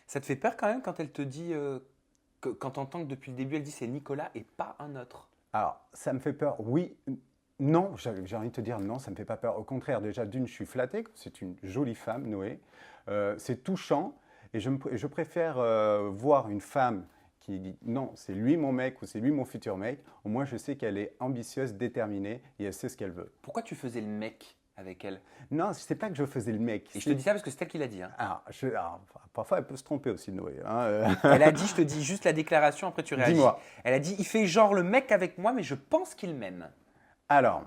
Ça te fait peur quand même quand elle te dit, quand t'entends que depuis le début elle dit c'est Nicolas et pas un autre? Alors, ça me fait peur, oui, non, j'ai envie de te dire non, ça ne me fait pas peur. Au contraire, déjà, d'une, je suis flatté, c'est une jolie femme, Noé. C'est touchant et je préfère voir une femme qui dit non, c'est lui mon mec ou c'est lui mon futur mec. Au moins, je sais qu'elle est ambitieuse, déterminée et elle sait ce qu'elle veut. Pourquoi tu faisais le mec avec elle? Non, c'est pas que je faisais le mec. Et je te dis ça parce que c'est elle qui l'a dit, hein. Alors, parfois, elle peut se tromper aussi, Noé, hein, Elle a dit, je te dis juste la déclaration, après tu réagis. Dis-moi. Elle a dit, il fait genre le mec avec moi, mais je pense qu'il m'aime. Alors,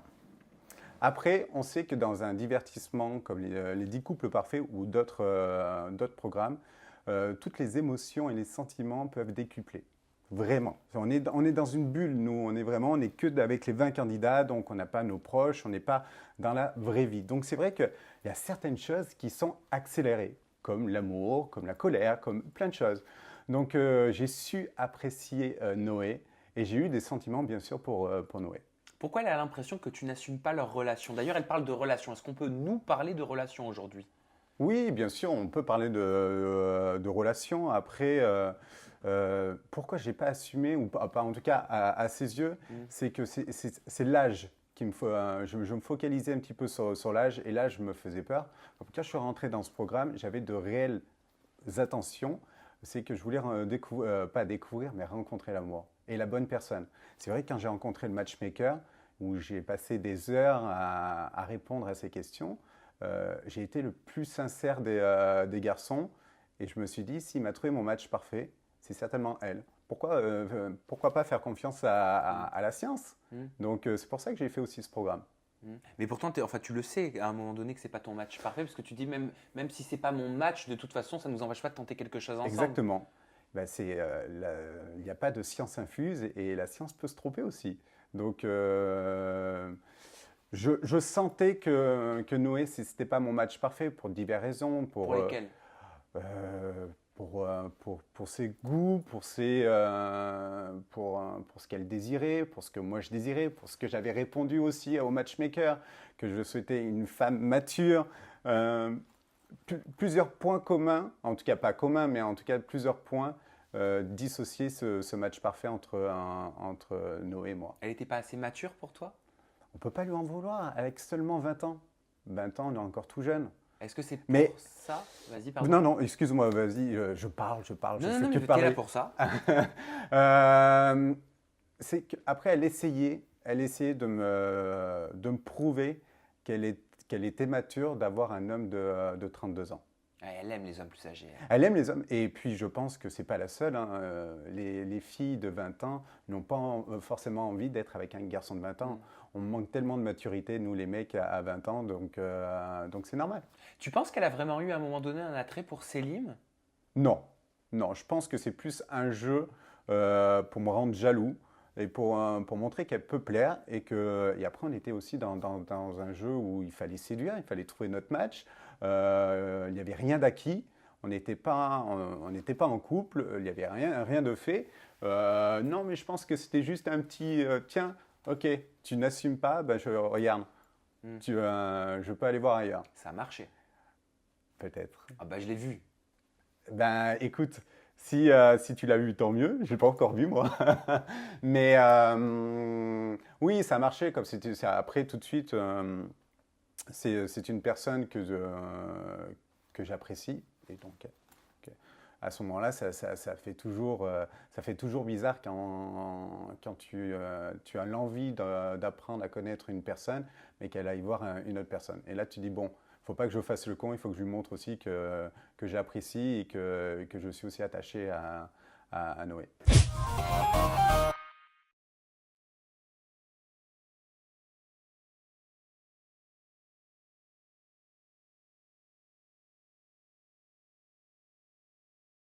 après, on sait que dans un divertissement comme les 10 couples parfaits ou d'autres programmes, toutes les émotions et les sentiments peuvent décupler. Vraiment. On est dans une bulle, nous. On est que avec les 20 candidats, donc on n'a pas nos proches, on n'est pas dans la vraie vie. Donc c'est vrai qu'il y a certaines choses qui sont accélérées, comme l'amour, comme la colère, comme plein de choses. Donc j'ai su apprécier Noé et j'ai eu des sentiments, bien sûr, pour Noé. Pourquoi elle a l'impression que tu n'assumes pas leur relation? D'ailleurs, elle parle de relation. Est-ce qu'on peut nous parler de relation aujourd'hui? Oui, bien sûr, on peut parler de relations. Après, pourquoi je n'ai pas assumé, ou pas en tout cas à ses yeux, Mm. c'est que c'est l'âge qui me faut. Je me focalisais un petit peu sur l'âge et l'âge me faisait peur. Donc, quand je suis rentré dans ce programme, j'avais de réelles attentions. C'est que je voulais pas découvrir, mais rencontrer l'amour et la bonne personne. C'est vrai que quand j'ai rencontré le matchmaker, où j'ai passé des heures à répondre à ces questions, j'ai été le plus sincère des garçons et je me suis dit, s'il m'a trouvé mon match parfait, c'est certainement elle. Pourquoi pas faire confiance Mm. à la science? Mm. Donc c'est pour ça que j'ai fait aussi ce programme. Mm. Mais pourtant, enfin, tu le sais à un moment donné que c'est pas ton match parfait, parce que tu dis même si c'est pas mon match, de toute façon, ça ne nous empêche pas de tenter quelque chose ensemble. Exactement. Ben, il n'y a pas de science infuse et la science peut se tromper aussi. Donc je sentais que Noé, ce n'était pas mon match parfait pour diverses raisons, Pour lesquels? pour ses goûts, pour ce qu'elle désirait, pour ce que moi je désirais, pour ce que j'avais répondu aussi au matchmaker, que je souhaitais une femme mature. Euh, Plusieurs points communs, en tout cas pas communs, mais en tout cas plusieurs points dissocier ce match parfait entre Noé et moi. Elle n'était pas assez mature pour toi? On ne peut pas lui en vouloir avec seulement 20 ans. 20 ans, on est encore tout jeune. Est-ce que c'est pour Mais ça? Vas-y, pardon. non, non, excuse-moi, vas-y, je parle, je Non, non, fais non, que mais t'es là parler. pour ça. Euh, c'est qu'après, elle essayait de me prouver qu'elle était mature d'avoir un homme de 32 ans. Ah, elle aime les hommes plus âgés, elle. Elle aime les hommes, et puis je pense que c'est pas la seule, hein. Les filles de 20 ans n'ont pas forcément envie d'être avec un garçon de 20 ans. Mm. On manque tellement de maturité, nous les mecs à 20 ans, donc c'est normal. Tu penses qu'elle a vraiment eu à un moment donné un attrait pour Selim? Non, non, je pense que c'est plus un jeu pour me rendre jaloux et pour montrer qu'elle peut plaire et après on était aussi dans un jeu où il fallait séduire, il fallait trouver notre match. Il n'y avait rien d'acquis, on n'était pas en couple, il n'y avait rien de fait. Non, mais je pense que c'était juste un petit tiens, ok, tu n'assumes pas, ben regarde, Mm. je peux aller voir ailleurs, Ça a marché. peut-être. Ah bah je l'ai vu. Ben, écoute, si tu l'as vu, tant mieux. Je l'ai pas encore vu, moi. Mais oui, ça a marché. Après, tout de suite, c'est une personne que j'apprécie. Et donc, à ce moment-là, ça fait toujours bizarre quand tu as l'envie d'apprendre à connaître une personne, mais qu'elle aille voir une autre personne. Et là, tu dis, bon, il ne faut pas que je fasse le con, il faut que je lui montre aussi que j'apprécie et que je suis aussi attaché à Noé.